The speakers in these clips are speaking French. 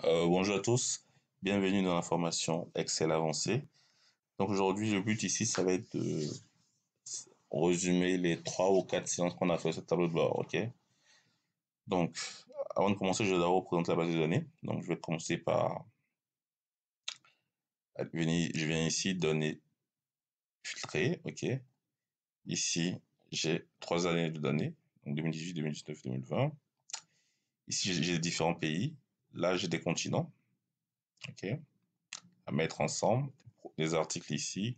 Bonjour à tous, bienvenue dans la formation Excel avancée. Donc aujourd'hui, le but ici, ça va être de résumer les 3 ou 4 séances qu'on a fait sur ce tableau de bord, ok? Donc, avant de commencer, je vais d'abord présenter la base de données. Donc, je vais commencer par je viens ici, données filtrées, ok? Ici, j'ai 3 années de données, donc 2018, 2019, 2020. Ici, j'ai différents pays. Là, j'ai des continents, ok? À mettre ensemble, des articles ici,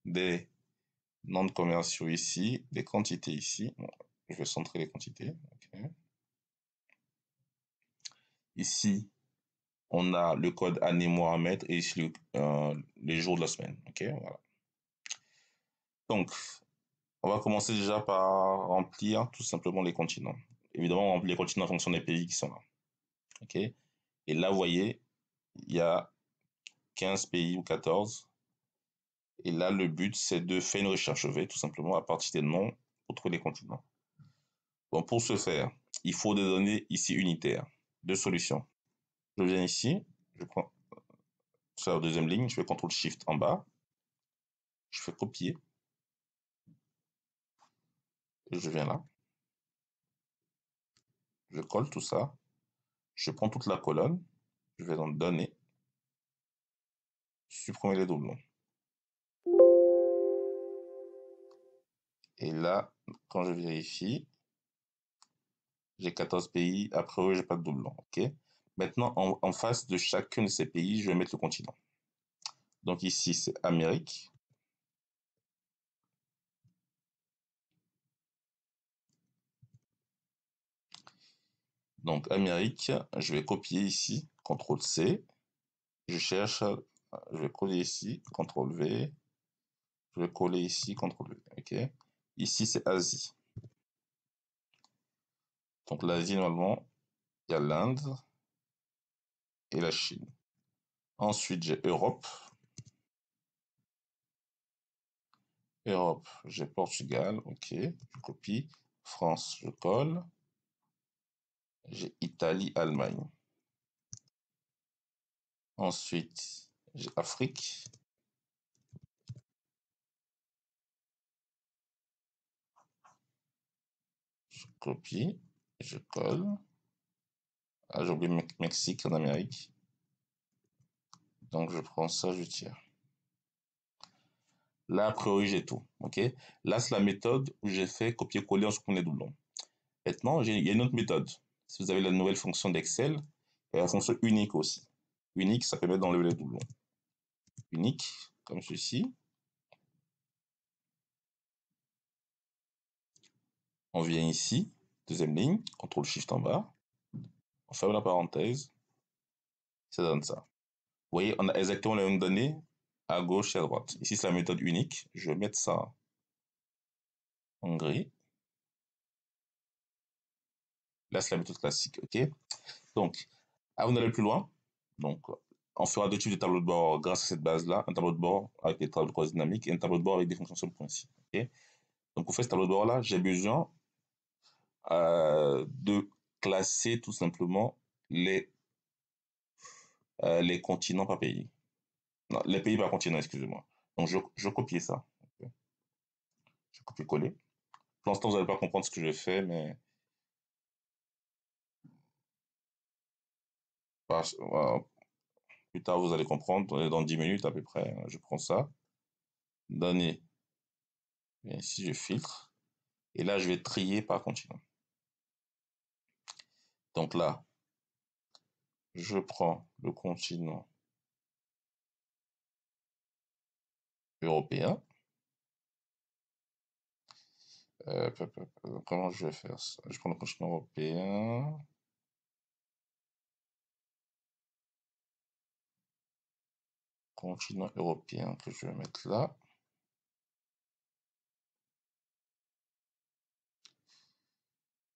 des noms commerciaux ici, des quantités ici. Bon, je vais centrer les quantités. Okay. Ici, on a le code année, mois à mettre et ici les jours de la semaine. Ok, voilà. Donc, on va commencer déjà par remplir tout simplement les continents. Évidemment, on remplit les continents en fonction des pays qui sont là. Ok. Et là, vous voyez, il y a 15 pays ou 14. Et là, le but, c'est de faire une recherche V, tout simplement, à partir des noms pour trouver les continents. Bon, pour ce faire, il faut des données ici unitaires. Deux solutions. Je viens ici, je prends sur la deuxième ligne, je fais CTRL-SHIFT en bas, je fais copier, et je viens là, je colle tout ça, je prends toute la colonne, je vais dans Données, supprimer les doublons. Et là, quand je vérifie, j'ai 14 pays, après eux, j'ai pas de doublons, ok? Maintenant, en face de chacun de ces pays, je vais mettre le continent. Donc ici, c'est Amérique. Donc Amérique, je vais copier ici, CTRL-C, je cherche, je vais coller ici, CTRL-V, je vais coller ici, CTRL-V, ok? Ici, c'est Asie. Donc l'Asie, normalement, il y a l'Inde et la Chine. Ensuite, j'ai Europe. Europe, j'ai Portugal, ok, je copie. France, je colle. J'ai Italie, Allemagne. Ensuite, j'ai Afrique. Je copie, je colle. Ah, j'ai oublié Mexique en Amérique. Donc je prends ça, je tire. Là, a priori, j'ai tout, ok. Là, c'est la méthode où j'ai fait copier-coller en supprimant les doublons. Maintenant, il y a une autre méthode. Si vous avez la nouvelle fonction d'Excel, il y a la fonction unique aussi. Unique, ça permet d'enlever les doublons. Unique, comme ceci. On vient ici, deuxième ligne, CTRL-SHIFT en bas. On ferme la parenthèse. Ça donne ça. Vous voyez, on a exactement les mêmes données à gauche et à droite. Ici, c'est la méthode unique. Je vais mettre ça en gris. Là, c'est la méthode classique, ok? Donc, avant d'aller plus loin, donc, on fera deux types de tableaux de bord grâce à cette base-là. Un tableau de bord avec des tableaux de croisée dynamiques et un tableau de bord avec des fonctions sur le principe. Ok. Donc, pour faire ce tableau de bord-là, j'ai besoin de classer tout simplement les continents par pays. Non, les pays par continent, excusez-moi. Donc, je copie ça. Okay. Je copie-coller. Pour l'instant, vous n'allez pas comprendre ce que je fais, mais plus tard, vous allez comprendre. Dans 10 minutes à peu près, je prends ça. Données. Et ici, je filtre. Et là, je vais trier par continent. Donc là, je prends le continent européen. Comment je vais faire ça? Je prends le continent européen. Continent européen que je vais mettre là.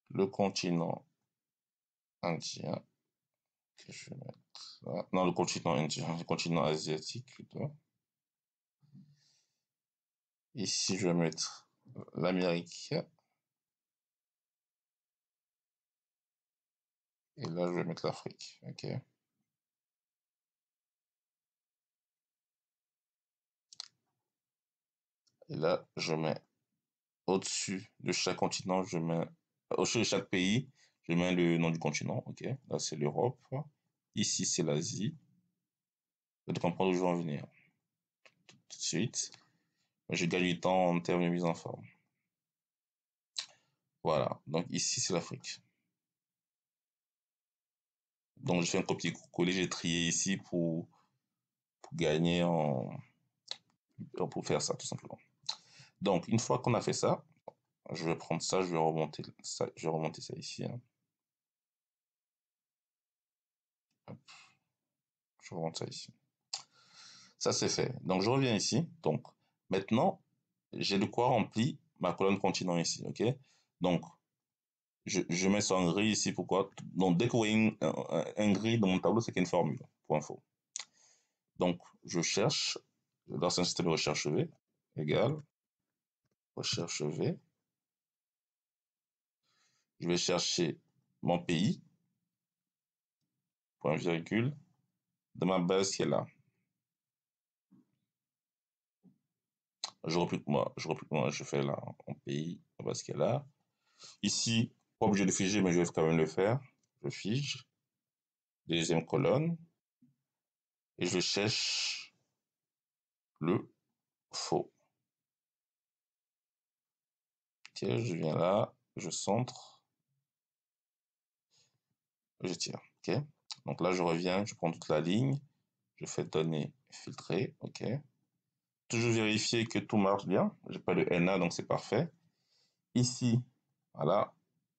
Le continent indien que je vais mettre là. Non, le continent indien, le continent asiatique plutôt. Ici, je vais mettre l'Amérique. Et là, je vais mettre l'Afrique. Ok. Et là, je mets au-dessus de chaque continent, au-dessus de chaque pays, je mets le nom du continent. OK? Là, c'est l'Europe. Ici, c'est l'Asie. Vous comprendre où je veux en venir. Tout de suite. Je gagne du temps en termes de mise en forme. Voilà. Donc ici, c'est l'Afrique. Donc je fais un copier-coller, j'ai trié ici pour gagner pour faire ça, tout simplement. Donc, une fois qu'on a fait ça, je vais prendre ça, je vais remonter ça ici. Hein. Hop, je remonte ça ici. Ça, c'est fait. Donc, je reviens ici. Donc, maintenant, j'ai de quoi remplir ma colonne continent ici, OK? Donc, je mets ça en gris ici, pourquoi? Donc, dès que vous voyez un gris dans mon tableau, c'est qu'il y a une formule, pour info. Donc, je cherche, dans un système de recherche V, égal, recherche V. Je vais chercher mon pays, point virgule, de ma base qui est là. Je fais là, mon pays, ma base qui est là. Ici, pas obligé de figer, mais je vais quand même le faire. Je fige, deuxième colonne, et je cherche le faux. Ok, je viens là, je centre, je tire. Ok, donc là, je reviens, je prends toute la ligne, je fais données filtrées. Ok, toujours vérifier que tout marche bien. J'ai pas de NA, donc c'est parfait. Ici, voilà,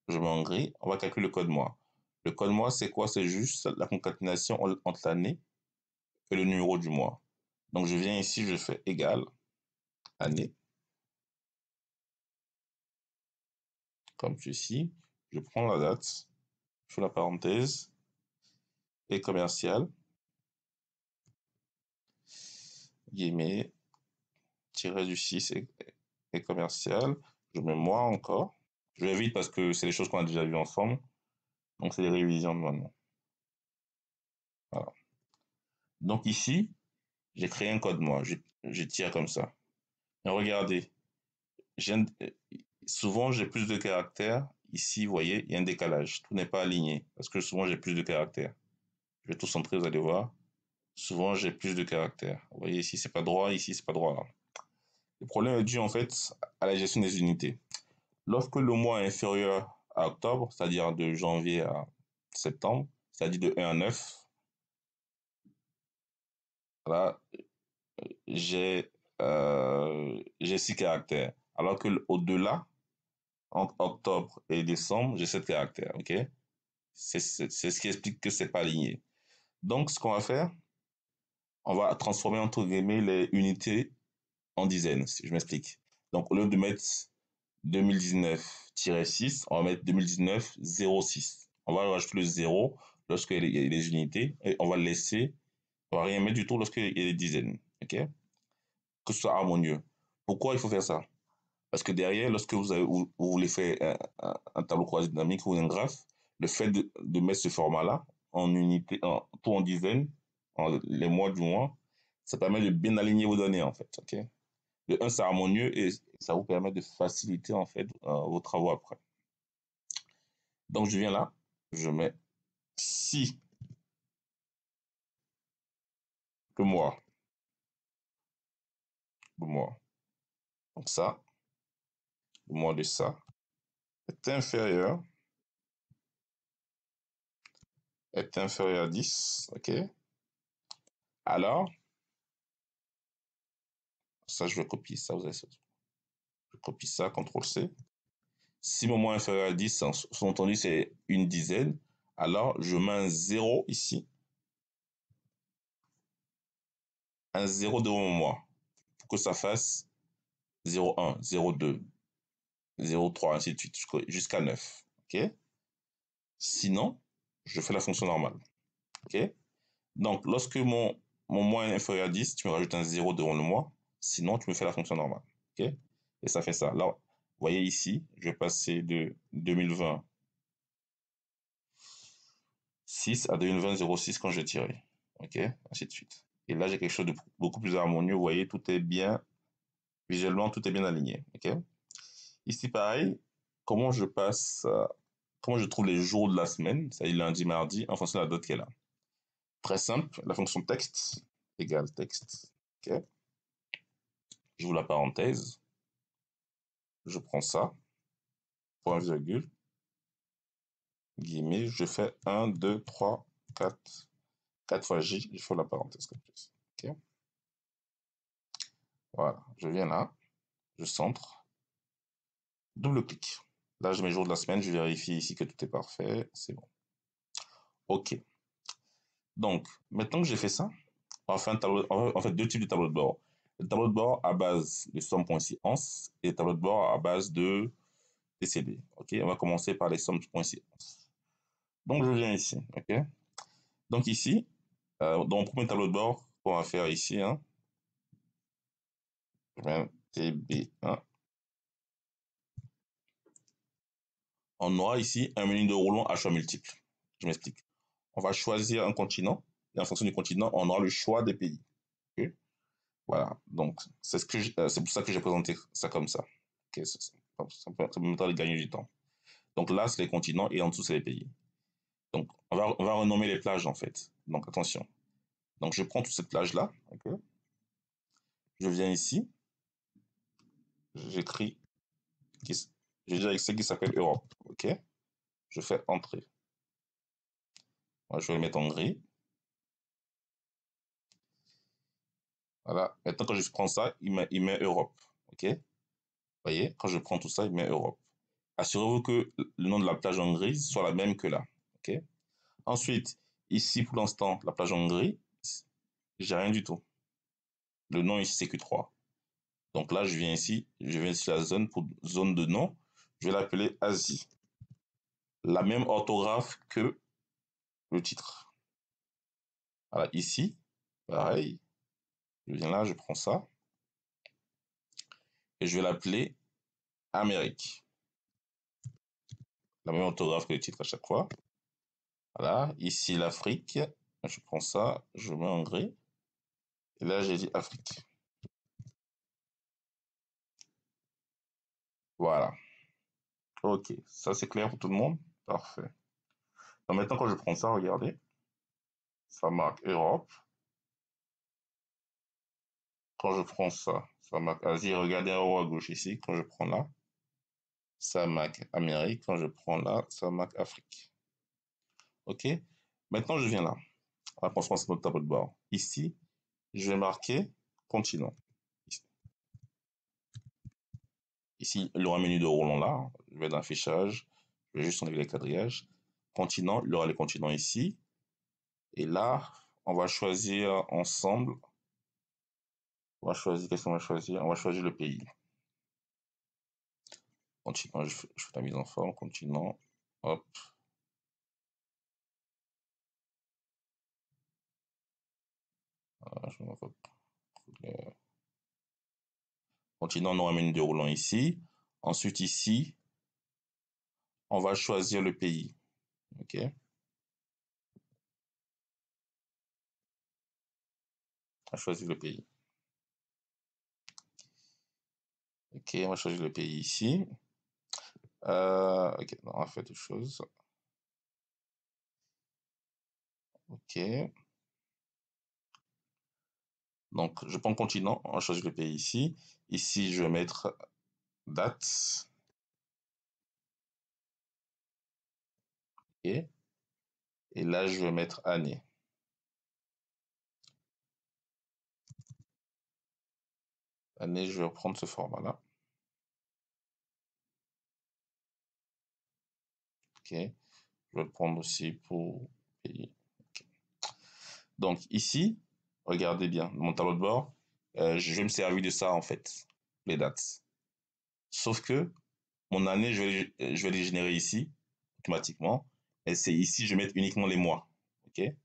je mets en gris. On va calculer le code moi. Le code moi, c'est quoi? C'est juste la concaténation entre l'année et le numéro du mois. Donc, je viens ici, je fais égal, année, comme ceci. Je prends la date, je fais la parenthèse, et commercial, guillemets, tiré du 6 et commercial. Je mets moi encore. Je vais vite parce que c'est des choses qu'on a déjà vues ensemble. Donc, c'est des révisions de maintenant. Voilà. Donc, ici, j'ai créé un code moi. Je tire comme ça. Et regardez, souvent j'ai plus de caractères. Ici, vous voyez, il y a un décalage. Tout n'est pas aligné parce que souvent j'ai plus de caractères. Je vais tout centrer, vous allez voir. Souvent j'ai plus de caractères. Vous voyez, ici c'est pas droit, ici c'est pas droit là. Le problème est dû en fait à la gestion des unités. Lorsque le mois est inférieur à octobre, c'est-à-dire de janvier à septembre, c'est-à-dire de 1 à 9, là, j'ai 6 caractères. Alors que au-delà, entre octobre et décembre, j'ai 7 caractères, ok? C'est ce qui explique que c'est pas aligné. Donc, ce qu'on va faire, on va transformer entre guillemets les unités en dizaines, si je m'explique. Donc, au lieu de mettre 2019-6, on va mettre 2019-06. On va rajouter le 0 lorsqu'il y a les unités et on va laisser, on va rien mettre du tout lorsqu'il y a des dizaines, ok? Que ce soit harmonieux. Pourquoi il faut faire ça? Parce que derrière, lorsque vous voulez faire un tableau croisé dynamique ou un graphe, le fait de mettre ce format-là en unité, tout en dizaines, les mois du mois, ça permet de bien aligner vos données, en fait. Ok. De un, c'est harmonieux et ça vous permet de faciliter, en fait, vos travaux après. Donc, je viens là, je mets si le mois, le mois. Donc, ça, le mois de ça est inférieur à 10, ok. Alors, ça, je vais copier ça, vous avez ça. Je copie ça, CTRL-C. Si mon moins inférieur à 10, sous-entendu, c'est une dizaine, alors je mets un 0 ici, un 0 devant mon mois, pour que ça fasse 0,1, 0,2, 0,3, ainsi de suite, jusqu'à 9. OK? Sinon, je fais la fonction normale. OK? Donc, lorsque mon mois est inférieur à 10, tu me rajoutes un 0 devant le mois. Sinon, tu me fais la fonction normale. OK? Et ça fait ça. Là, vous voyez ici, je vais passer de 2020 6 à 2020 06 quand je vais tirer. OK? Ainsi de suite. Et là, j'ai quelque chose de beaucoup plus harmonieux. Vous voyez, tout est bien Visuellement, tout est bien aligné. Ok. Ici, pareil, comment je trouve les jours de la semaine, c'est-à-dire lundi, mardi, en fonction de la date qui est là. Très simple, la fonction texte égale texte. Ok. J'ouvre la parenthèse, je prends ça, point virgule, guillemets, je fais 1, 2, 3, 4, 4 fois J, il faut la parenthèse comme plus. Ok. Voilà, je viens là, je centre, double-clic. Là, j'ai mes jours de la semaine, je vérifie ici que tout est parfait, c'est bon. Ok. Donc, maintenant que j'ai fait ça, on va faire deux types de tableaux de bord. Le tableau de bord à base de somme.séance et le tableau de bord à base de TCD. Ok, on va commencer par les sommes.séance. Donc, je viens ici. Ok. Donc, ici, dans mon premier tableau de bord qu'on va faire ici, hein, je viens TB1. On aura ici un menu de roulement à choix multiples. Je m'explique. On va choisir un continent et en fonction du continent, on aura le choix des pays. Okay. Voilà. Donc, c'est pour ça que j'ai présenté ça comme ça. Okay. Ça me permettra de gagner du temps. Donc là, c'est les continents et en dessous, c'est les pays. Donc, on va renommer les plages en fait. Donc, attention. Donc, je prends toute cette plage-là. Okay. Je viens ici. J'écris. J'ai déjà ce qui s'appelle Europe. OK. Je fais Entrée. Moi, je vais le mettre en gris. Voilà. Maintenant, quand je prends ça, il met Europe. OK. Vous voyez, quand je prends tout ça, il met Europe. Assurez-vous que le nom de la plage en gris soit la même que là. OK. Ensuite, ici, pour l'instant, la plage en gris, j'ai rien du tout. Le nom ici, c'est Q3. Donc là, je viens ici la zone pour zone de nom. Je vais l'appeler Asie. La même orthographe que le titre. Voilà, ici, pareil. Je viens là, je prends ça. Et je vais l'appeler Amérique. La même orthographe que le titre à chaque fois. Voilà, ici l'Afrique. Je prends ça, je mets en gris. Et là, j'ai dit Afrique. Voilà. Ok, ça c'est clair pour tout le monde? Parfait. Donc maintenant, quand je prends ça, regardez, ça marque Europe. Quand je prends ça, ça marque Asie. Regardez en haut à gauche ici, quand je prends là, ça marque Amérique. Quand je prends là, ça marque Afrique. Ok? Maintenant, je viens là. On va construire notre tableau de bord. Ici, je vais marquer continent. Ici, il y aura un menu de roulant là. Je vais dans affichage. Je vais juste enlever les quadrillages. Continent, il y aura les continents ici. Et là, on va choisir ensemble. On va choisir, qu'est-ce qu'on va choisir? On va choisir le pays. Continent, je fais la mise en forme. Continent, hop. Voilà, continent, on aura un menu de roulant ici. Ensuite, ici, on va choisir le pays. OK? On va choisir le pays. OK, on va choisir le pays ici. OK, on va faire deux choses. OK. Donc, je prends continent, on va choisir le pays ici. Ici, je vais mettre date. OK. Et là, je vais mettre année. Année, je vais reprendre ce format-là. OK. Je vais le prendre aussi pour pays. Okay. Donc, ici, regardez bien, mon tableau de bord, je vais me servir de ça, en fait, les dates. Sauf que mon année, je vais les générer ici, automatiquement. Et c'est ici, je vais mettre uniquement les mois. OK? Et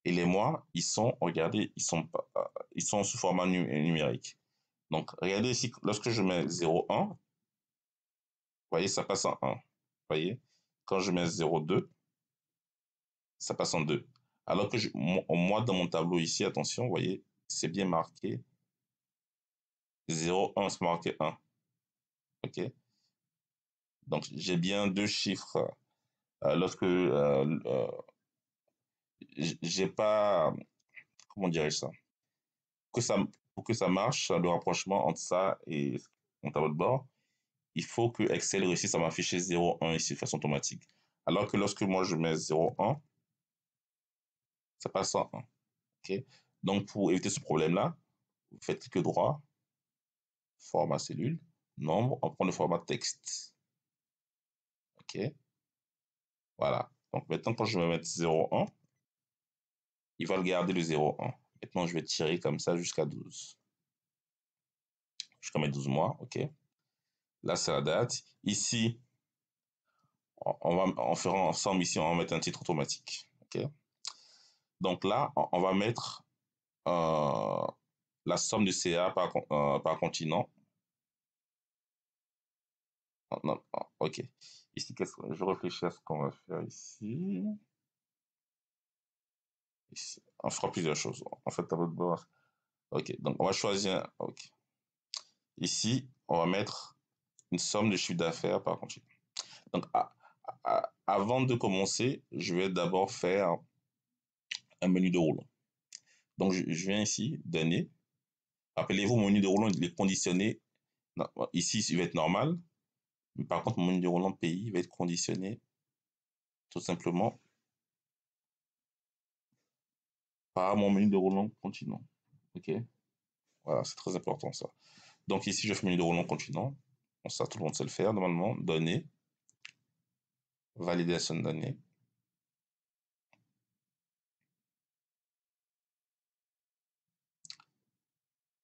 les mois, ils sont, regardez, ils sont sous format numérique. Donc, regardez ici, lorsque je mets 0,1, vous voyez, ça passe en 1. Vous voyez? Quand je mets 0,2, ça passe en 2. Alors que moi, dans mon tableau ici, attention, vous voyez, c'est bien marqué 0, 1, c'est marqué 1. OK? Donc, j'ai bien deux chiffres. Lorsque j'ai pas, comment dirais-je ça? Que ça, pour que ça marche, le rapprochement entre ça et mon tableau de bord, il faut que Excel réussisse à m'afficher 0, 1 ici de façon automatique. Alors que lorsque moi je mets 0, 1, ça passe en 1. OK? Donc, pour éviter ce problème-là, vous faites clic droit, format cellule, nombre, on prend le format texte. OK? Voilà. Donc, maintenant, quand je vais mettre 0, 1, il va le garder le 0, 1. Maintenant, je vais tirer comme ça jusqu'à 12. Jusqu'à mes 12 mois. OK? Là, c'est la date. Ici, on fera ensemble ici, on va mettre un titre automatique. OK? Donc là, on va mettre la somme de CA par continent. Non, OK. Ici, je réfléchis à ce qu'on va faire ici. Ici. On fera plusieurs choses. En fait, tableau de bord. OK. Donc, on va choisir. OK. Ici, on va mettre une somme de chiffre d'affaires par continent. Donc, avant de commencer, je vais d'abord faire un menu de roulement. Donc, je viens ici, données. Rappelez-vous, mon menu de roulement, il est conditionné. Non, ici, il va être normal. Mais par contre, mon menu de roulement pays va être conditionné tout simplement par mon menu de roulement continent. OK? Voilà, c'est très important ça. Donc ici, je fais menu de roulement continent. Bon, ça, tout le monde sait le faire normalement. Données, validation de données.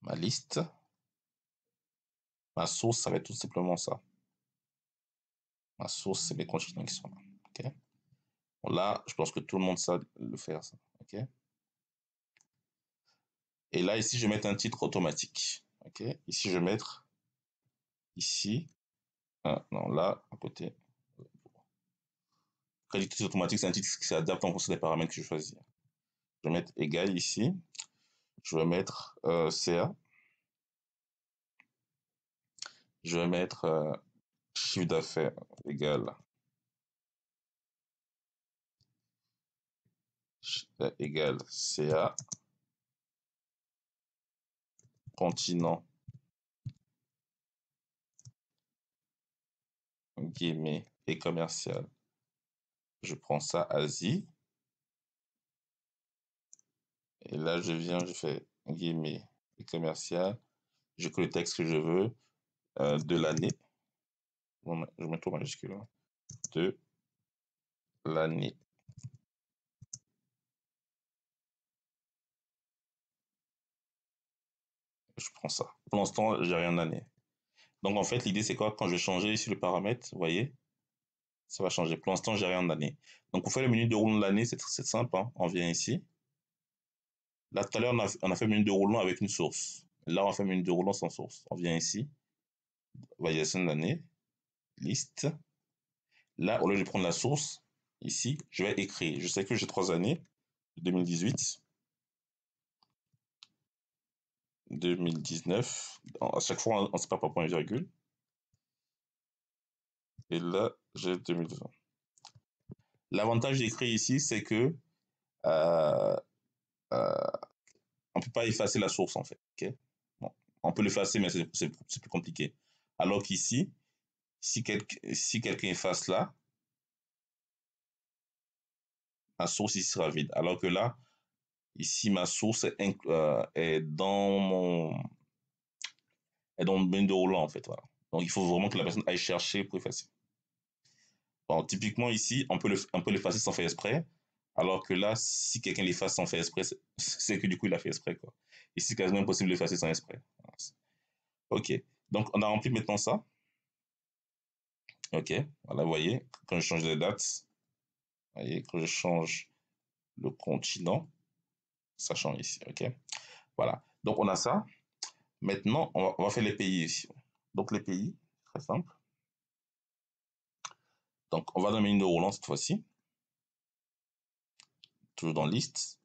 Ma liste. Ma source, ça va être tout simplement ça. Ma source, c'est mes continents qui sont là. OK? Bon, là, je pense que tout le monde sait le faire, ça. OK? Et là, ici, je vais mettre un titre automatique. OK? Ici, je vais mettre ici. Ah, non, là, à côté. Qualité automatique, c'est un titre qui s'adapte en fonction des paramètres que je choisis. Je vais mettre égal ici. Je vais mettre CA. Je vais mettre chiffre d'affaires égal CA, continent, guillemets, et commercial. Je prends ça, Asie. Et là, je viens, je fais guillemets et commercial. Je colle le texte que je veux de l'année. Je mets tout majuscule. Hein. De l'année. Je prends ça. Pour l'instant, j'ai rien d'année. Donc, en fait, l'idée, c'est quoi? Quand je vais changer ici le paramètre, vous voyez, ça va changer. Pour l'instant, j'ai rien d'année. Donc, pour faire le menu de roulement de l'année, c'est simple. Hein. On vient ici. Là, tout à l'heure, on a fait le menu de roulement avec une source. Là, on fait le menu de roulement sans source. On vient ici. Validation de l'année. Liste. Là, au lieu de prendre la source, ici, je vais écrire. Je sais que j'ai 3 années. 2018. 2019. À chaque fois, on ne sépare pas point et virgule. Et là, j'ai 2020. L'avantage d'écrire ici, c'est que euh, euh, on peut pas effacer la source, en fait. Okay, bon. On peut l'effacer, mais c'est plus compliqué. Alors qu'ici, si quelqu'un efface là, ma source ici sera vide. Alors que là, ici, ma source est dans mon menu de roulant, en fait. Voilà. Donc, il faut vraiment que la personne aille chercher pour effacer. Bon, typiquement, ici, on peut l'effacer sans faire exprès. Alors que là, si quelqu'un l'efface sans faire exprès, c'est que du coup, il a fait exprès, quoi. Ici, c'est quasiment impossible de l'effacer sans exprès. OK. Donc, on a rempli maintenant ça. OK. Voilà, vous voyez, quand je change de date, vous voyez, quand je change le continent, ça change ici. OK. Voilà. Donc, on a ça. Maintenant, on va faire les pays ici. Donc, les pays, très simple. Donc, on va dans le menu de roulant cette fois-ci. Toujours dans liste.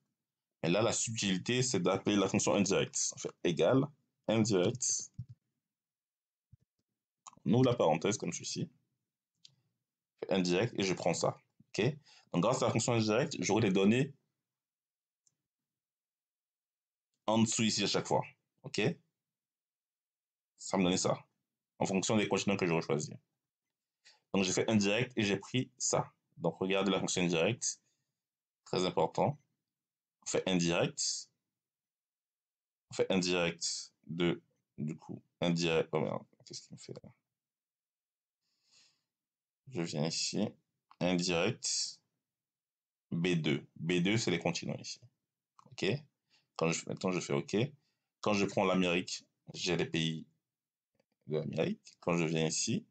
Et là, la subtilité, c'est d'appeler la fonction indirect. On fait égal indirect. ouvre la parenthèse comme ceci, indirect, et je prends ça. Ok. Donc, grâce à la fonction indirecte, j'aurai les données en dessous ici à chaque fois. Ok. Ça me donne ça, en fonction des continents que j'aurais choisi. Donc, j'ai fait indirect et j'ai pris ça. Donc, regardez la fonction indirecte, très important. On fait indirect. On fait indirect de, du coup, indirect. Oh merde, qu'est-ce qu'il me fait là? Je viens ici, indirect, B2. B2, c'est les continents ici. OK? Maintenant, je fais OK. Quand je prends l'Amérique, j'ai les pays de l'Amérique. Quand je viens ici,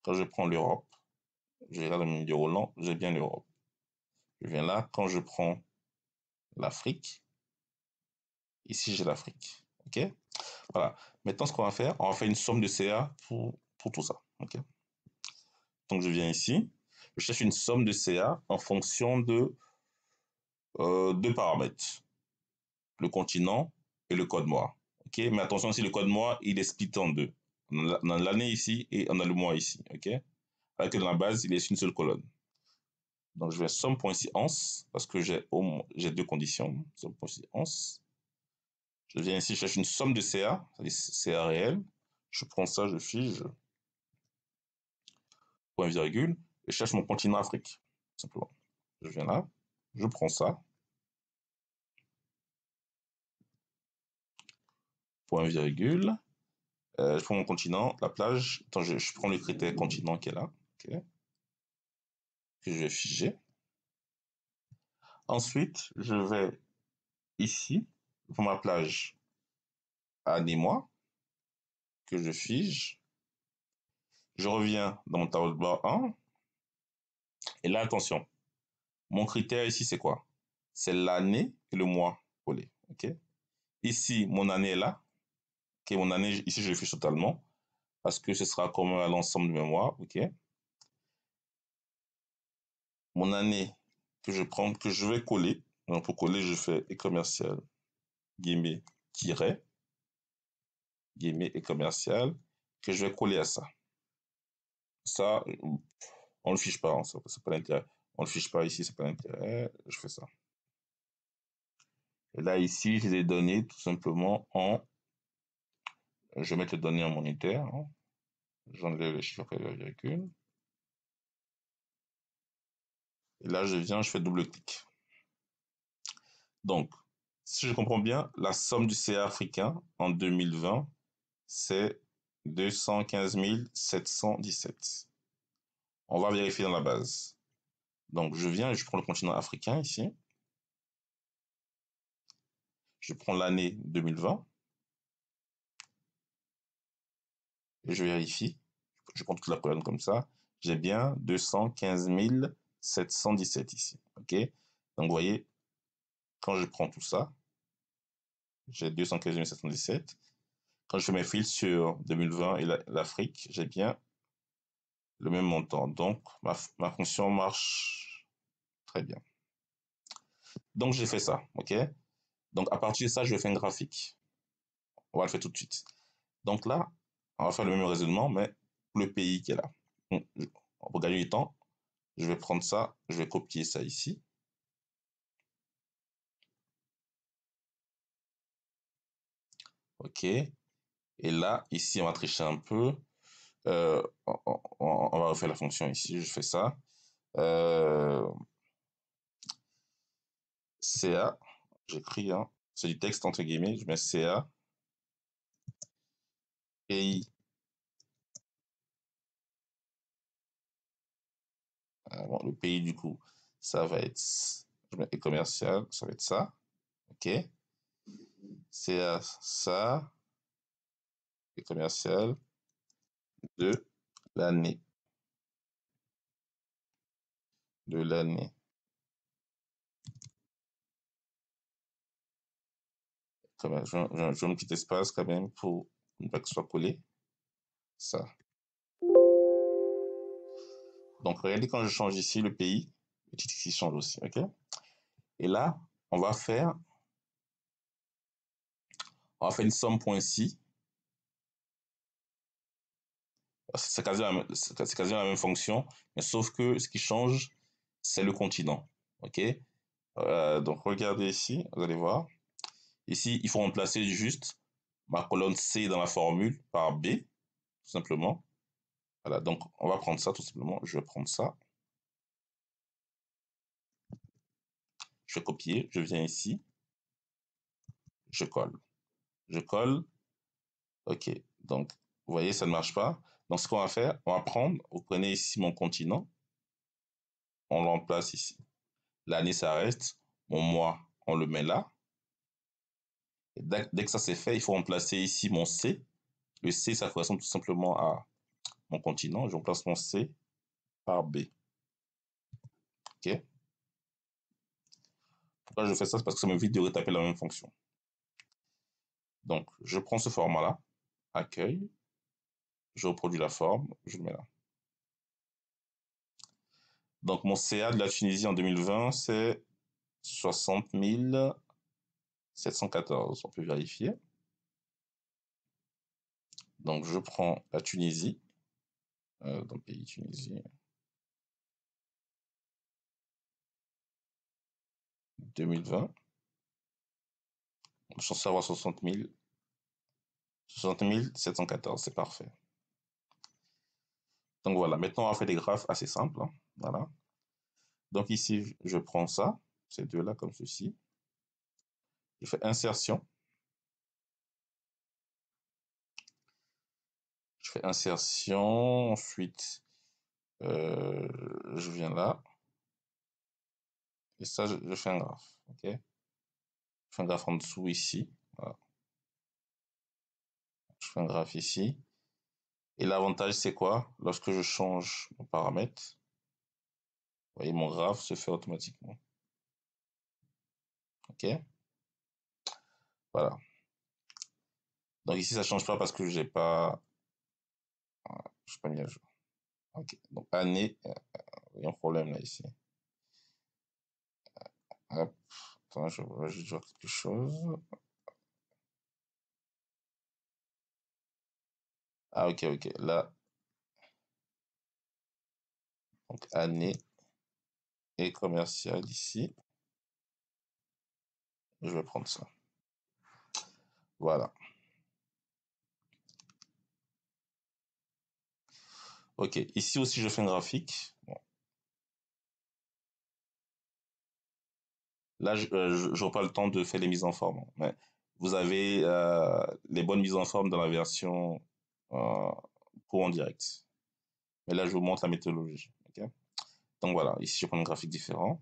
quand je prends l'Europe, je vais là dans mon milieu roulant, j'ai bien l'Europe. Je viens là, quand je prends l'Afrique, ici j'ai l'Afrique. OK? Voilà. Maintenant, ce qu'on va faire, on va faire une somme de CA pour tout ça. OK? Donc, je viens ici, je cherche une somme de CA en fonction de deux paramètres, le continent et le code mois. Ok, mais attention, si le code mois, il est split en deux. On a l'année ici et on a le mois ici. Ok, alors que dans la base, il est une seule colonne. Donc, je vais somme.ici ans parce que j'ai deux conditions. Somme.ici ans. Je viens ici, je cherche une somme de CA, c'est-à-dire CA réel. Je prends ça, je fige, point virgule, et je cherche mon continent Afrique, simplement. Je viens là, je prends ça, point virgule, je prends mon continent, la plage. Attends, je prends le critère continent qui est là. Ok. Que je vais figer. Ensuite, je vais ici, pour ma plage, année-mois, que je fige. Je reviens dans mon tableau de bord 1. Et là, attention, mon critère ici, c'est quoi? C'est l'année et le mois collé. Ok. Ici, mon année est là. Ok, mon année, ici, je le fiche totalement parce que ce sera commun à l'ensemble de mes mois. Ok. Mon année que je prends, que je vais coller. Donc, pour coller, je fais e-commercial, guillemets, tiret, guillemets, e-commercial, que je vais coller à ça. Ça, on le fiche pas, hein, c'est pas l'intérêt. On le fiche pas ici, c'est pas l'intérêt. Je fais ça. Et là, ici, j'ai des données tout simplement en. Je vais mettre les données en monétaire. Hein. J'enlève les chiffres après la virgule. Et là, je viens, je fais double-clic. Donc, si je comprends bien, la somme du CA africain en 2020, c'est 215 717. On va vérifier dans la base. Donc, je viens et je prends le continent africain ici. Je prends l'année 2020. Et je vérifie. Je prends toute la colonne comme ça. J'ai bien 215 717 ici. OK? Donc, vous voyez, quand je prends tout ça, j'ai 215 717. Quand je fais mes fils sur 2020 et l'Afrique, j'ai bien le même montant. Donc, ma fonction marche très bien. Donc, j'ai fait ça. OK? Donc, à partir de ça, je vais faire un graphique. On va le faire tout de suite. Donc là, on va faire le même raisonnement, mais pour le pays qui est là. Pour gagner du temps, je vais prendre ça, je vais copier ça ici. OK. Et là, ici, on va tricher un peu. On va refaire la fonction ici. Je fais ça. CA, j'écris, hein, c'est du texte entre guillemets. Je mets CA, pays. Bon, le pays, du coup, ça va être, je mets commercial, ça va être ça. OK. CA, ça, et commercial de l'année. De l'année. Je mets un petit espace quand même pour ne pas que ce soit collé. Ça. Donc, regardez quand je change ici le pays, le titre ici change aussi. OK? Et là, on va faire une somme point ici C'est quasiment la même fonction, mais sauf que ce qui change, c'est le continent. OK? Donc, regardez ici, vous allez voir. Ici, il faut remplacer juste ma colonne C dans la formule par B, tout simplement. Voilà, donc on va prendre ça tout simplement. Je vais prendre ça. Je vais copier, je viens ici, je colle. Je colle, OK. Donc, vous voyez, ça ne marche pas. Donc, ce qu'on va faire, on va prendre, vous prenez ici mon continent, on le remplace ici. L'année, ça reste. Mon mois, on le met là. Et dès que ça c'est fait, il faut remplacer ici mon C. Le C, ça correspond tout simplement à mon continent. Je remplace mon C par B. OK? Pourquoi je fais ça? C'est parce que ça m'évite de retaper la même fonction. Donc, je prends ce format-là, accueil, je reproduis la forme, je le mets là. Donc, mon CA de la Tunisie en 2020, c'est 60 714. On peut vérifier. Donc, je prends la Tunisie, dans le pays Tunisie, 2020. Je suis censé avoir 60 714, c'est parfait. Donc voilà, maintenant on va faire des graphes assez simples, hein. Voilà. Donc ici, je prends ça, ces deux-là comme ceci. Je fais insertion. Je fais insertion, ensuite je viens là. Et ça, je fais un graphe. OK? Je fais un graphe en dessous ici. Voilà. Je fais un graphe ici. Et l'avantage, c'est quoi? Lorsque je change mon paramètre, vous voyez, mon graphe se fait automatiquement. OK? Voilà. Donc ici, ça ne change pas parce que j'ai pas, je suis pas mis à jour. OK. Donc année, il y a un problème là ici. Hop. Attends, je vais juste voir quelque chose. Ah, ok, ok. Là, donc année et commercial ici. Je vais prendre ça. Voilà. Ok. Ici aussi, je fais un graphique. Bon. Là, je n'aurai pas le temps de faire les mises en forme. Mais vous avez les bonnes mises en forme dans la version cours en direct. Mais là, je vous montre la méthodologie. Okay. Donc voilà, ici, je prends un graphique différent.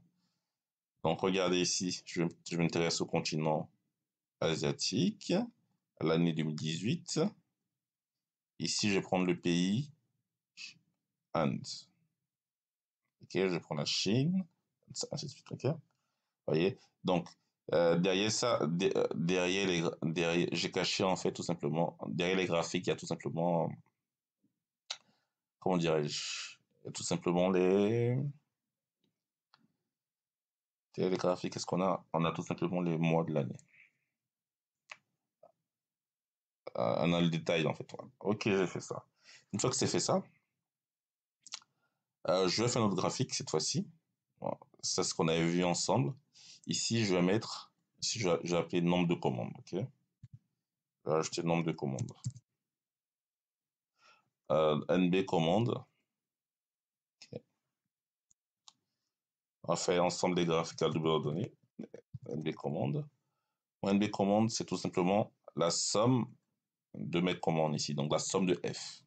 Donc regardez ici, je m'intéresse au continent asiatique, à l'année 2018. Ici, je vais prendre le pays Inde. Ok, je vais prendre la Chine, ainsi de suite. Ok, vous voyez. Donc derrière ça, derrière, j'ai caché en fait tout simplement derrière les graphiques, il y a tout simplement, comment dirais-je, il y a tout simplement derrière les graphiques. Qu'est-ce qu'on a? On a tout simplement les mois de l'année. On a le détail en fait. Voilà. Ok, j'ai fait ça. Une fois que c'est fait ça, je vais faire notre graphique cette fois-ci. Voilà. C'est ce qu'on avait vu ensemble. Ici, je vais mettre, ici, je vais appeler nombre de commandes. Ok. Je vais ajouter nombre de commandes. NB commande. Okay. On va faire ensemble des graphiques à double ordonnée. NB commande. Mon NB commande, c'est tout simplement la somme de mes commandes ici. Donc, la somme de F.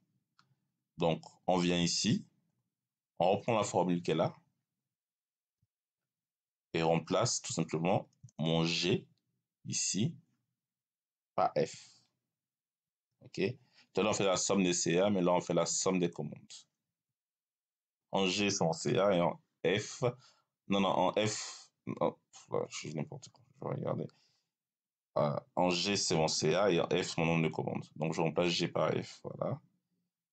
Donc, on vient ici. On reprend la formule qu'elle a. Et on remplace tout simplement mon G ici par F. OK? Tout à l'heure, on fait la somme des CA, mais là, on fait la somme des commandes. En G, c'est en CA et en F. Non, non, en F. Non, je dis n'importe quoi. Je vais regarder. En G, c'est mon CA et en F, mon nombre de commandes. Donc, je remplace G par F. Voilà.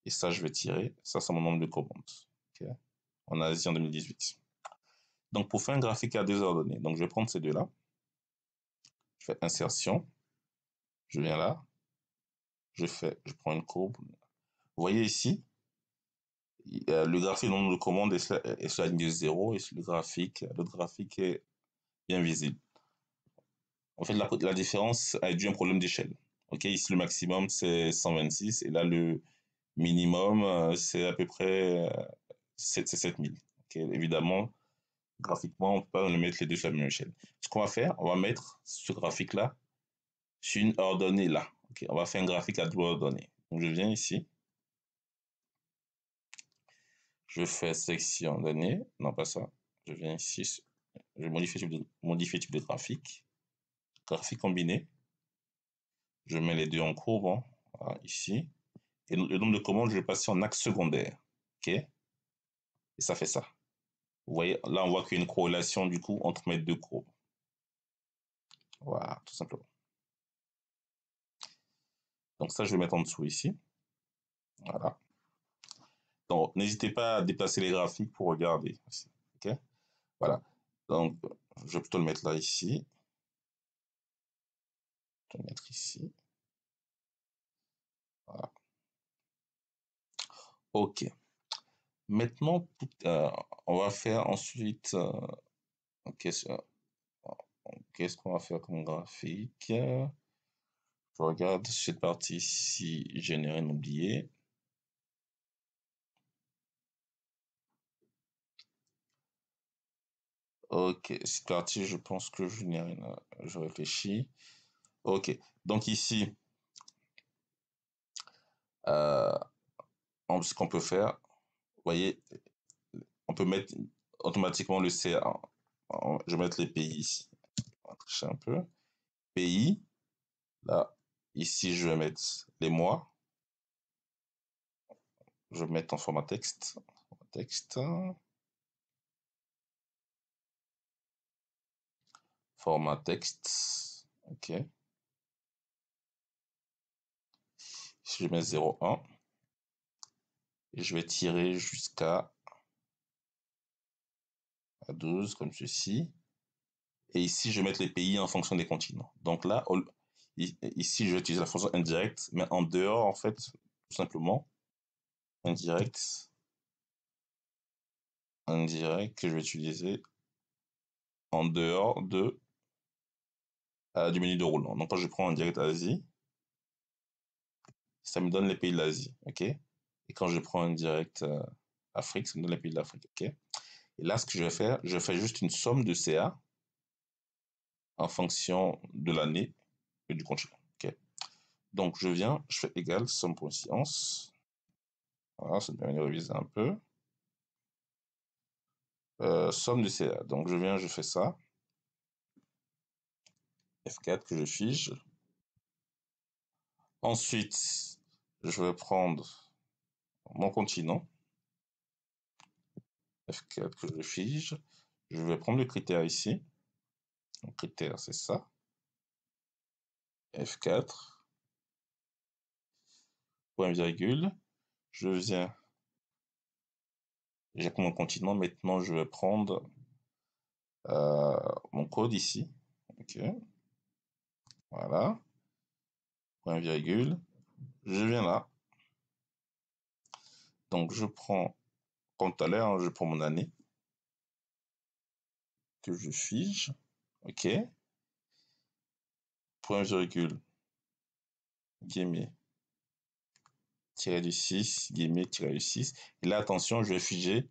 Et ça, je vais tirer. Ça, c'est mon nombre de commandes. Okay. En Asie en 2018. Donc, pour faire un graphique à deux ordonnées, donc je vais prendre ces deux-là. Je fais insertion. Je viens là. Je prends une courbe. Vous voyez ici, le graphique nombre de commandes est sur la ligne de 0 et sur le graphique est bien visible. En fait, la différence est due à un problème d'échelle. Ok, ici le maximum c'est 126 et là le minimum c'est à peu près 7000. Ok, évidemment, graphiquement, on ne peut pas le mettre les deux sur la même échelle. Ce qu'on va faire, on va mettre ce graphique-là sur une ordonnée là. Ok, on va faire un graphique à double ordonnée. Donc je viens ici, je fais section donnée, non pas ça, je viens ici, je modifie type de graphique, graphique combiné, je mets les deux en courbe, hein, voilà, ici, et le nombre de commandes, je vais passer en axe secondaire, ok, et ça fait ça. Vous voyez, là on voit qu'il y a une corrélation du coup entre mes deux courbes. Voilà, tout simplement. Donc ça, je vais mettre en dessous ici. Voilà. Donc, n'hésitez pas à déplacer les graphiques pour regarder. Ok. Voilà. Donc, je vais plutôt le mettre là, ici. Je vais le mettre ici. Voilà. Ok. Maintenant, on va faire ensuite. Qu'est-ce qu'on va faire comme graphique? Je regarde cette partie ici, générer un oublié. Ok, cette partie, je pense que je n'ai rien je réfléchis. Ok, donc ici, euh, ce qu'on peut faire, vous voyez, on peut mettre automatiquement le CA. Je vais mettre les pays ici. On va tricher un peu. Pays, là, ici, je vais mettre les mois. Je vais mettre en format texte. Texte. Format texte. Ok. Je mets 0,1. Et je vais tirer jusqu'à 12, comme ceci. Et ici, je vais mettre les pays en fonction des continents. Donc là, ici, je vais utiliser la fonction indirect, mais en dehors, en fait, tout simplement, indirect, que je vais utiliser en dehors du menu de roulement. Donc, quand je prends indirect Asie, ça me donne les pays de l'Asie, ok? Et quand je prends indirect Afrique, ça me donne les pays de l'Afrique, ok? Et là, ce que je vais faire, je fais juste une somme de CA en fonction de l'année et du continent, ok? Donc, je viens, je fais égal somme.science. Voilà, ça me permet de réviser un peu. Somme de CA. Donc, je viens, je fais ça. F4 que je fige. Ensuite, je vais prendre mon continent. F4 que je fige. Je vais prendre le critère ici. Le critère, c'est ça. F4. Point virgule. Je viens. J'ai pris mon continent. Maintenant, je vais prendre mon code ici. Ok. Voilà. Point virgule. Je viens là. Donc, je prends, comme tout à l'heure, hein, je prends mon année que je fige. Ok. Point virgule. Guillemets. Tiré du 6. Guillemets. Tiré du 6. Et là, attention, je vais figer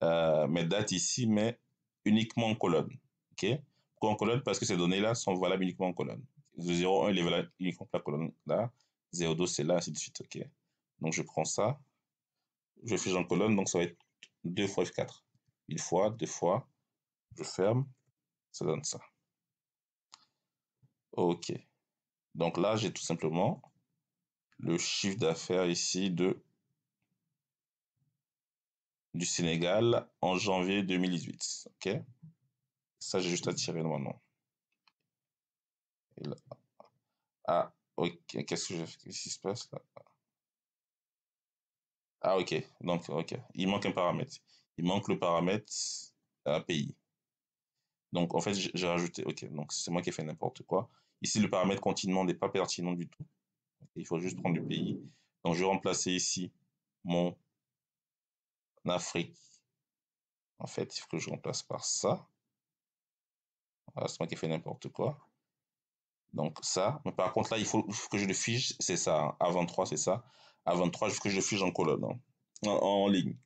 mes dates ici, mais uniquement en colonne. Ok. Pourquoi en colonne? Parce que ces données-là sont valables uniquement en colonne. Le 0,1, il est valable uniquement pour la colonne là. 0,2, c'est là, ainsi de suite. Ok. Donc, je prends ça. Je fige en colonne, donc ça va être 2 fois F4. Une fois, deux fois. Je ferme. Ça donne ça. Ok. Donc là, j'ai tout simplement le chiffre d'affaires ici du Sénégal en janvier 2018. Ok. Ça, j'ai juste à tirer normalement. Et là, ah, ok. Qu'est-ce qui se passe là? Ah, ok. Donc, ok. Il manque un paramètre. Il manque le paramètre pays. Donc, en fait, j'ai rajouté. Ok. Donc, c'est moi qui ai fait n'importe quoi. Ici, le paramètre continent n'est pas pertinent du tout. Il faut juste prendre le pays. Donc, je vais remplacer ici mon Afrique, en fait, il faut que je remplace par ça. Voilà, c'est moi qui ai fait n'importe quoi. Donc ça, mais par contre là, il faut que je le fige, c'est ça, hein. A23, c'est ça. A23, il faut que je le fige en colonne, hein. En ligne.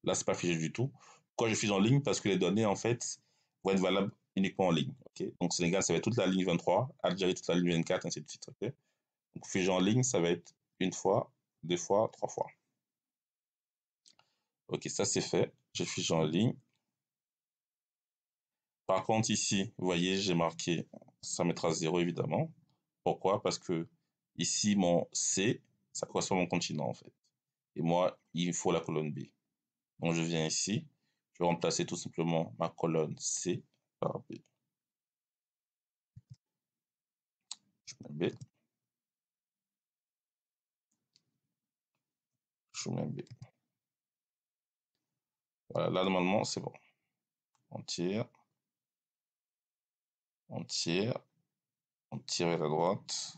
Là, c'est pas figé du tout. Pourquoi je fige en ligne? Parce que les données, en fait, vont être valables uniquement en ligne. Okay, donc Sénégal, ça va être toute la ligne 23, Algérie, toute la ligne 24, ainsi de suite. Okay, donc figer en ligne, ça va être une fois, deux fois, trois fois. Ok, ça c'est fait. J'ai figé en ligne. Par contre, ici, vous voyez, j'ai marqué, ça mettra 0 évidemment. Pourquoi? Parce que ici, mon C, ça correspond à mon continent en fait. Et moi, il me faut la colonne B. Donc je viens ici, je vais remplacer tout simplement ma colonne C par B. Je mets B, je mets B. Voilà, là normalement c'est bon. On tire, on tire, on tire vers la droite.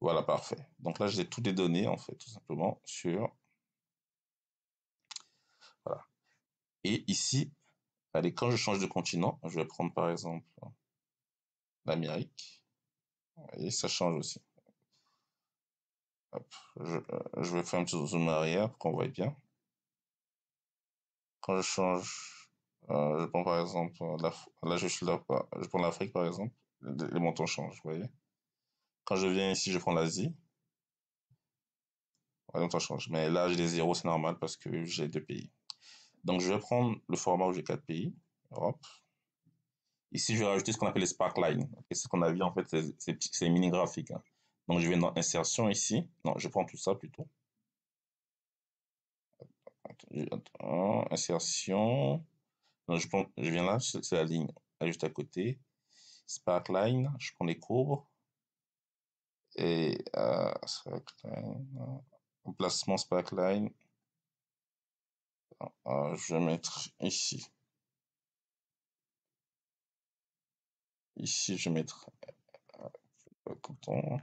Voilà, parfait. Donc là, j'ai toutes les données, en fait, tout simplement, sur... Voilà. Et ici, allez, quand je change de continent, je vais prendre par exemple l'Amérique. Vous voyez, ça change aussi. Hop, je vais faire un petit zoom arrière pour qu'on voit bien. Quand je change, je prends par exemple, là, je prends l'Afrique par exemple, les montants changent, vous voyez. Quand je viens ici, je prends l'Asie, les montants changent. Mais là, j'ai des zéros, c'est normal parce que j'ai deux pays. Donc, je vais prendre le format où j'ai quatre pays, Europe. Ici, je vais rajouter ce qu'on appelle les sparklines. Okay, c'est ce qu'on a vu en fait, c'est mini graphiques. Hein. Donc, je vais dans insertion ici. Non, je prends tout ça plutôt. Insertion. Donc, je viens là, c'est la ligne juste à côté. Sparkline, je prends les courbes. Et emplacement sparkline. Je vais mettre ici. Ici, je vais mettre coton.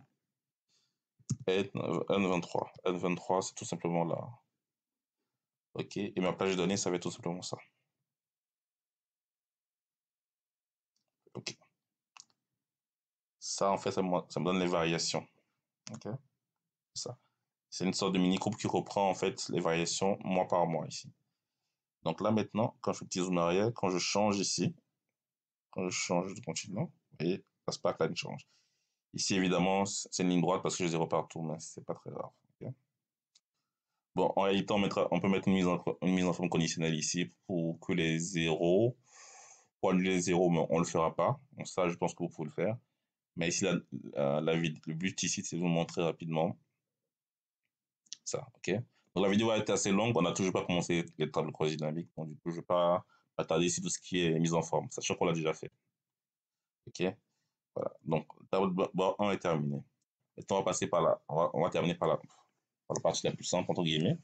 N23. N23, c'est tout simplement là. Ok, et ma page de données, ça va être tout simplement ça. Ok. Ça, en fait, ça me donne les variations. Ok. Ça. C'est une sorte de mini-groupe qui reprend, en fait, les variations mois par mois ici. Donc là, maintenant, quand je fais petit zoom arrière, quand je change ici, quand je change de continent, vous voyez, la sparkline change. Ici, évidemment, c'est une ligne droite parce que j'ai 0 partout, mais c'est pas très grave. Okay. Bon, en réalité, on peut mettre une mise en forme conditionnelle ici pour que les zéros, pour annuler les zéros, mais on le fera pas. Donc ça, je pense que vous pouvez le faire. Mais ici, le but ici, c'est de vous montrer rapidement ça, ok? Donc la vidéo a été assez longue, on n'a toujours pas commencé les tables croisées dynamiques, donc du coup, je ne vais pas m'attarder ici tout ce qui est mise en forme, sachant qu'on l'a déjà fait, ok? Voilà, donc table de bord 1 est terminée. Maintenant, on va passer par là, on va terminer par la partie la plus simple, entre guillemets.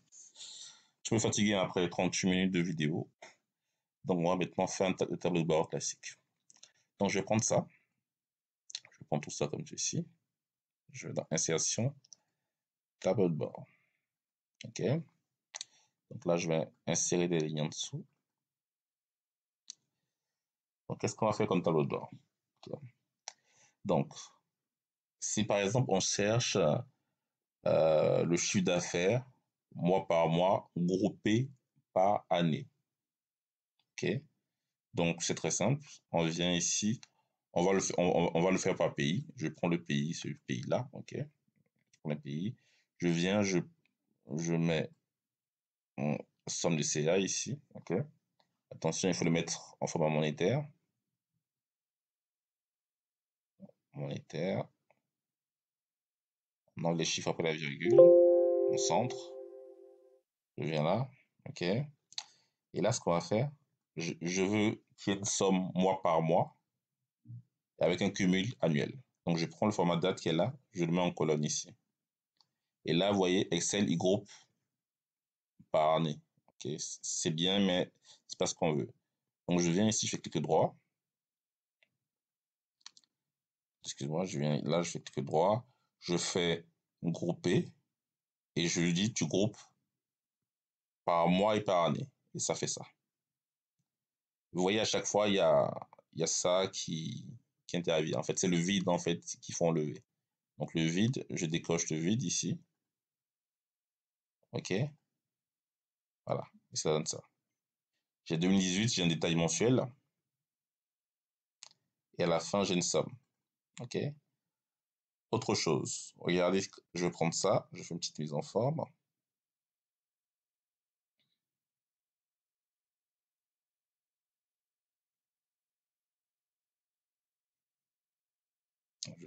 Je me fatiguer après 38 minutes de vidéo, donc on va maintenant faire un tableau de bord classique. Donc je vais prendre ça, je vais prendre tout ça comme ceci, je vais dans insertion, tableau de bord, ok? Donc là, je vais insérer des lignes en dessous. Donc, qu'est-ce qu'on va faire comme tableau de bord? Donc, si par exemple, on cherche le chiffre d'affaires mois par mois, groupé par année. OK? Donc, c'est très simple. On vient ici. On va le faire par pays. Je prends le pays, ce pays-là. OK? Je prends le pays. Je viens, je mets somme de CA ici. OK? Attention, il faut le mettre en format monétaire. Monétaire. On enlève les chiffres après la virgule. On centre. Je viens là. OK? Et là, ce qu'on va faire, je veux qu'il y ait une somme mois par mois avec un cumul annuel. Donc, je prends le format date qui est là, je le mets en colonne ici. Et là, vous voyez, Excel, il groupe par année. Okay? C'est bien, mais c'est pas ce qu'on veut. Donc, je viens ici, je fais clic droit. Excuse-moi, je viens là, je fais clic droit. Je fais grouper. Et je lui dis, tu groupes par mois et par année. Et ça fait ça. Vous voyez, à chaque fois, il y a ça qui intervient. En fait, c'est le vide, en fait, qu'il faut enlever. Donc, le vide, je décoche le vide ici. OK? Voilà. Et ça donne ça. J'ai 2018, j'ai un détail mensuel. Et à la fin, j'ai une somme. OK? Autre chose. Regardez, je vais prendre ça. Je fais une petite mise en forme.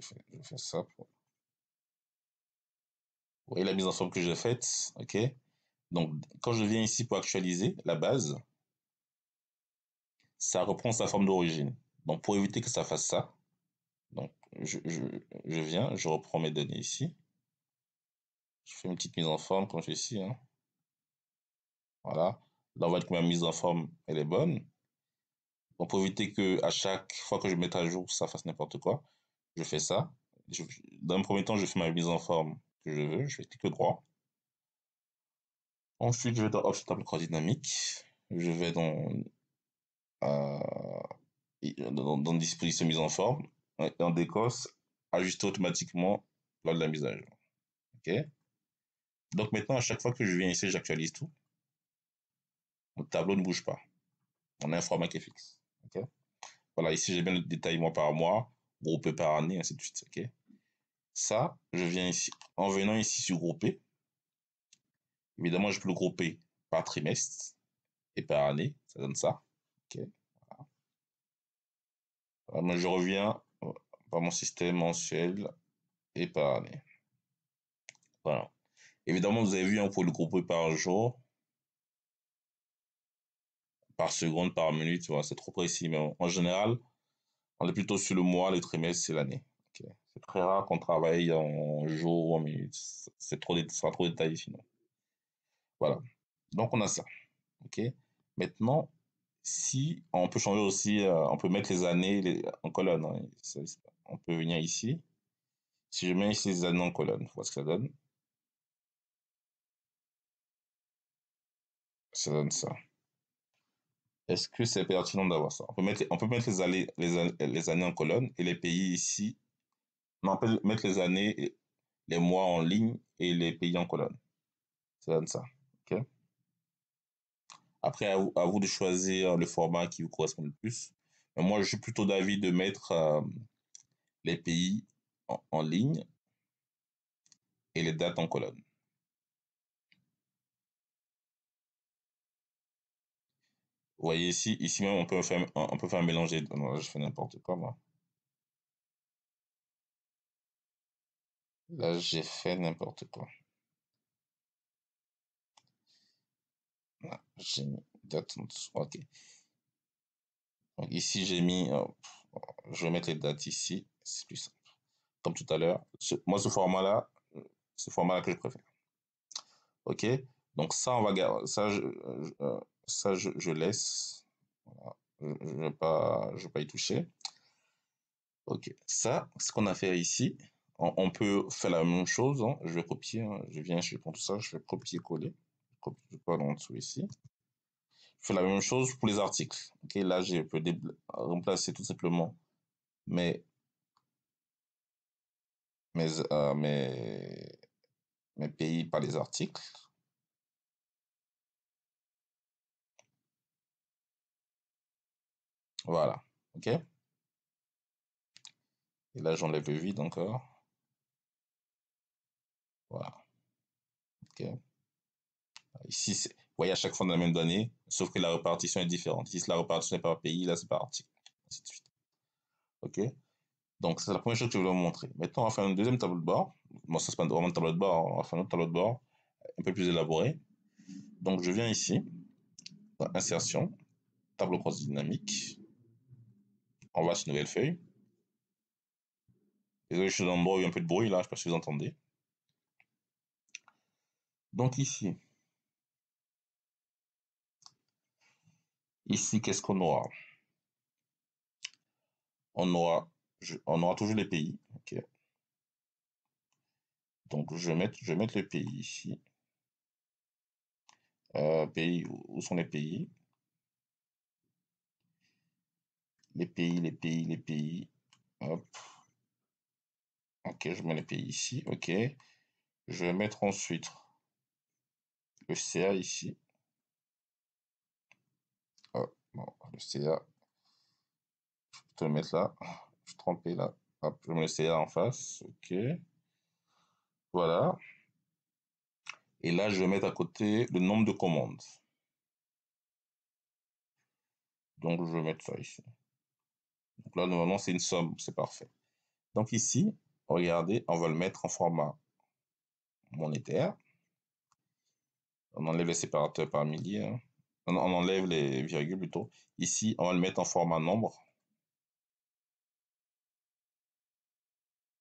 Je fais ça. Vous voyez la mise en forme que j'ai faite. OK? Donc, quand je viens ici pour actualiser la base, ça reprend sa forme d'origine. Donc, pour éviter que ça fasse ça, donc je viens, je reprends mes données ici. Je fais une petite mise en forme comme je fais ici. Hein. Voilà. Là, on voit que ma mise en forme, elle est bonne. Donc, pour éviter que à chaque fois que je mette à jour, ça fasse n'importe quoi, je fais ça. Dans un premier temps, je fais ma mise en forme que je veux. Je fais clic droit. Ensuite, je vais dans Option table croix dynamique. Je vais euh, dans disposition mise en forme. Et en décosse, ajuster automatiquement lors de la mise à jour. OK? Donc maintenant, à chaque fois que je viens ici, j'actualise tout. Mon tableau ne bouge pas. On a un format qui est fixe. OK? Voilà, ici, j'ai bien le détail mois par mois, groupé par année, ainsi de suite. OK? Ça, je viens ici. En venant ici sur grouper, évidemment, je peux le grouper par trimestre et par année. Ça donne ça. OK? Voilà, moi, je reviens par mon système mensuel et par année. Voilà. Évidemment, vous avez vu, hein, on peut le grouper par jour, par seconde, par minute. Voilà, c'est trop précis. Mais en général, on est plutôt sur le mois, le trimestre, c'est l'année. Okay. C'est très rare qu'on travaille en jours ou en minutes. Ça sera trop détaillé sinon. Voilà. Donc, on a ça. OK. Maintenant, si on peut changer aussi, on peut mettre les années en colonne. Hein. On peut venir ici. Si je mets ici les années en colonne, voilà ce que ça donne. Ça donne ça. Est-ce que c'est pertinent d'avoir ça? On peut mettre les années en colonne et les pays ici. Non, on peut mettre les années, les mois en ligne et les pays en colonne. Ça donne ça. OK? Après, à vous de choisir le format qui vous correspond le plus. Mais moi, je suis plutôt d'avis de mettre les pays en ligne et les dates en colonne. Vous voyez ici même, on peut faire un mélange. Non, là, je fais n'importe quoi, moi. Là, j'ai fait n'importe quoi. Là, j'ai mis date en dessous. OK. Donc ici, j'ai mis, je vais mettre les dates ici. C'est plus simple. Comme tout à l'heure. Moi, ce format-là que je préfère. OK? Donc ça, on va garder. Ça, je laisse. Voilà. Je vais pas y toucher. OK. Ça, ce qu'on a fait ici, on peut faire la même chose. Hein. Je vais copier. Hein. Je prends tout ça, je vais copier-coller. Je colle en dessous ici. Je fais la même chose pour les articles. OK? Là, je peux remplacer tout simplement mes, mes, euh, mes, mes pays par les articles. Voilà. OK? Et là, j'enlève le vide encore. Voilà. OK? Ici, vous voyez, à chaque fois, on a la même donnée, sauf que la répartition est différente. Ici, la répartition est par pays, là, c'est par article. Ainsi de suite. OK? Donc, c'est la première chose que je voulais vous montrer. Maintenant, on va faire un deuxième tableau de bord. Bon, ça, c'est pas vraiment un tableau de bord. On va faire un autre tableau de bord, un peu plus élaboré. Donc, je viens ici, dans Insertion, tableau croisé dynamique. On va sur Nouvelle feuille. Désolé, je suis dans l'endroit où il y a un peu de bruit, là, je ne sais pas si vous entendez. Donc, ici, qu'est-ce qu'on aura? On aura, on aura toujours les pays. OK. Donc, je vais mettre le pays ici. Pays, où sont les pays? Les pays. Hop. Ok, je mets les pays ici. Ok. Je vais mettre ensuite le CA ici. Hop, bon, le CA, je peux te le mettre là. Je suis trompé là. Hop, je mets le CA en face. Ok. Voilà. Et là, je vais mettre à côté le nombre de commandes. Donc, je vais mettre ça ici. Donc là, normalement, c'est une somme. C'est parfait. Donc ici, regardez, on va le mettre en format monétaire. On enlève les séparateurs par milliers. Hein. On enlève les virgules plutôt. Ici, on va le mettre en format nombre.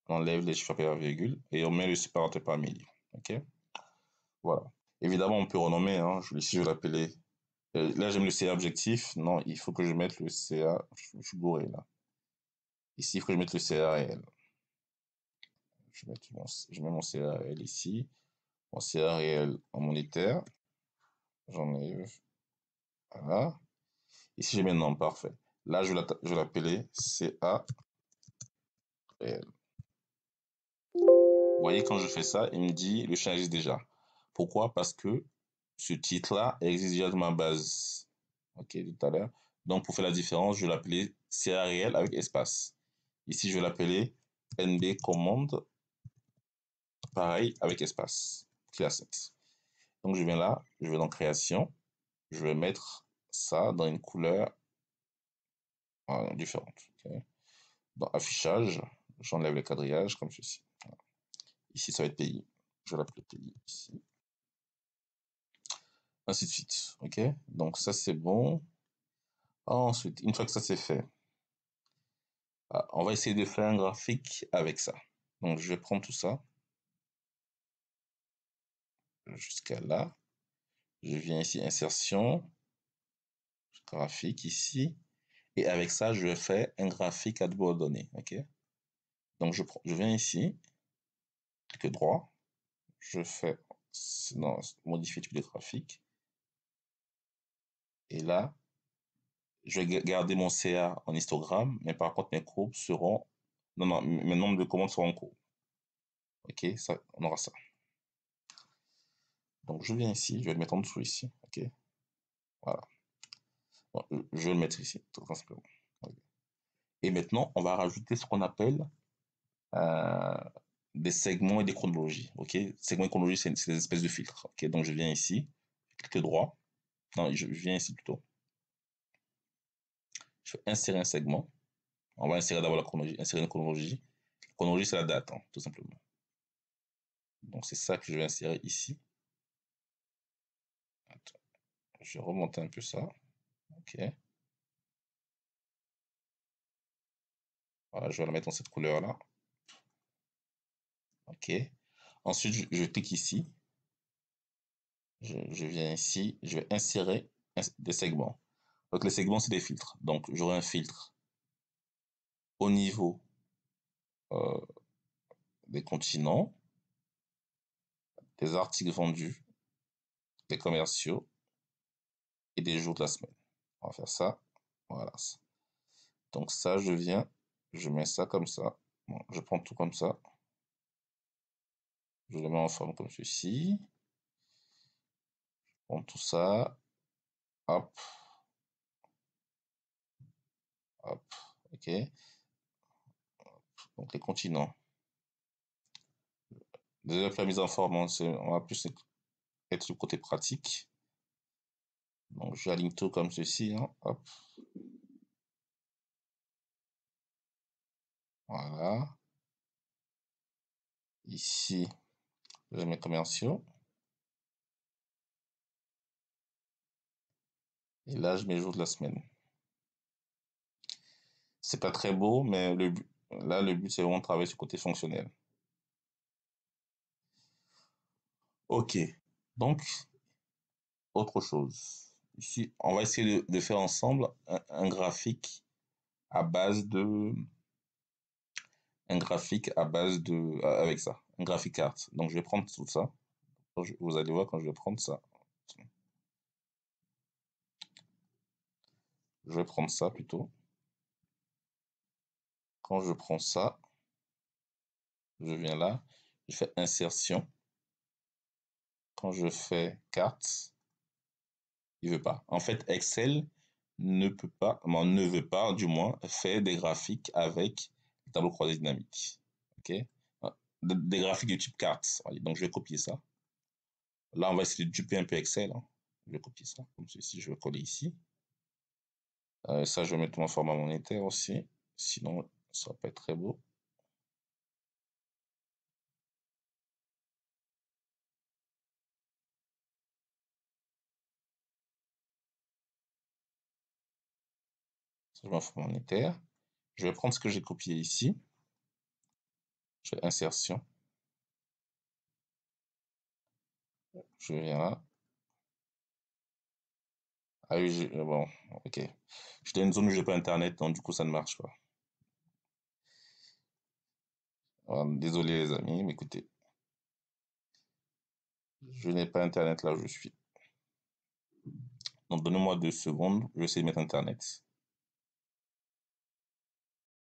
On enlève les chiffres par virgule et on met le séparateur par millier. OK? Voilà. Évidemment, on peut renommer. Hein. Ici, je vais l'appeler. Là, j'aime le CA objectif. Non, il faut que je mette le CA. Je suis bourré là. Ici, il faut que je mette le CA réel. Je mets mon CA réel ici. Mon CA réel en monétaire. J'enlève. Voilà. Ici, j'ai mes nombres. Parfait. Là, je vais l'appeler CA réel. Vous voyez, quand je fais ça, il me dit le champ existe déjà. Pourquoi? Parce que ce titre-là existe déjà dans ma base. OK, tout à l'heure. Donc, pour faire la différence, je vais l'appeler CA réel avec espace. Ici, je vais l'appeler NB commande, pareil, avec espace. Classe. Donc, je viens là, je vais dans création. Je vais mettre ça dans une couleur différente. Okay. Dans affichage, j'enlève le quadrillage comme ceci. Voilà. Ici, ça va être pays. Je vais l'appeler pays ici. Ainsi de suite. OK? Donc, ça, c'est bon. Ensuite, une fois que ça c'est fait, on va essayer de faire un graphique avec ça. Donc, je vais prendre tout ça jusqu'à là. Je viens ici, insertion, graphique ici. Et avec ça, je vais faire un graphique à double données. OK? Donc, je viens ici, clic droit. Je fais, non, modifier type de graphique. Et là, je vais garder mon CA en histogramme, mais par contre, mes courbes seront, non, mes nombres de commandes seront en courbe. OK? Ça, on aura ça. Donc, je viens ici, je vais le mettre en dessous ici. OK? Voilà. Bon, je vais le mettre ici, tout simplement. Okay. Et maintenant, on va rajouter ce qu'on appelle euh, des segments et des chronologies. OK? Segments et chronologies, c'est des espèces de filtres. OK? Donc, je viens ici, clic droit. Non, je viens ici plutôt. Je vais insérer un segment. On va insérer d'abord la chronologie. Insérer une chronologie. La chronologie, c'est la date, hein, tout simplement. Donc, c'est ça que je vais insérer ici. Attends. Je vais remonter un peu ça. OK. Voilà, je vais la mettre dans cette couleur-là. OK. Ensuite, je clique ici. Je viens ici. Je vais insérer des segments. Donc, les segments, c'est des filtres. Donc, j'aurai un filtre au niveau euh, des continents, des articles vendus, des commerciaux et des jours de la semaine. On va faire ça. Voilà. Donc, ça, je viens, je mets ça comme ça. Bon, je prends tout comme ça. Je le mets en forme comme ceci. Je prends tout ça. Hop. Hop. OK. Donc, les continents. Déjà, la mise en forme, on va plus être du côté pratique. Donc, j'aligne tout comme ceci. Hein. Hop. Voilà. Ici, je mets commerciaux. Et là, je mets jour de la semaine. C'est pas très beau, mais le but, c'est vraiment de travailler sur le côté fonctionnel. OK. Donc, autre chose. Ici, on va essayer de faire ensemble un graphique à base de, avec ça. graphic carte. Donc, je vais prendre tout ça. Vous allez voir quand je vais prendre ça. Je vais prendre ça plutôt. Quand je prends ça, je viens là, je fais insertion. Quand je fais carte, il veut pas. En fait, Excel ne peut pas, ne veut pas, du moins, faire des graphiques avec le tableau croisé dynamique. OK? Des graphiques de type carte. Donc, je vais copier ça. Là, on va essayer de duper un peu Excel, hein. Je vais copier ça, comme ceci. Je vais coller ici. Ça, je vais mettre mon format monétaire aussi. Sinon, ça va pas être très beau. Ça, je mets un format monétaire. Je vais prendre ce que j'ai copié ici. Je fais insertion. Je viens là. Ah oui, bon, ok. J'étais dans une zone où j'ai pas internet, donc du coup ça ne marche pas. Désolé les amis, mais écoutez, je n'ai pas internet là où je suis. Donc donnez-moi 2 secondes, je vais essayer de mettre internet.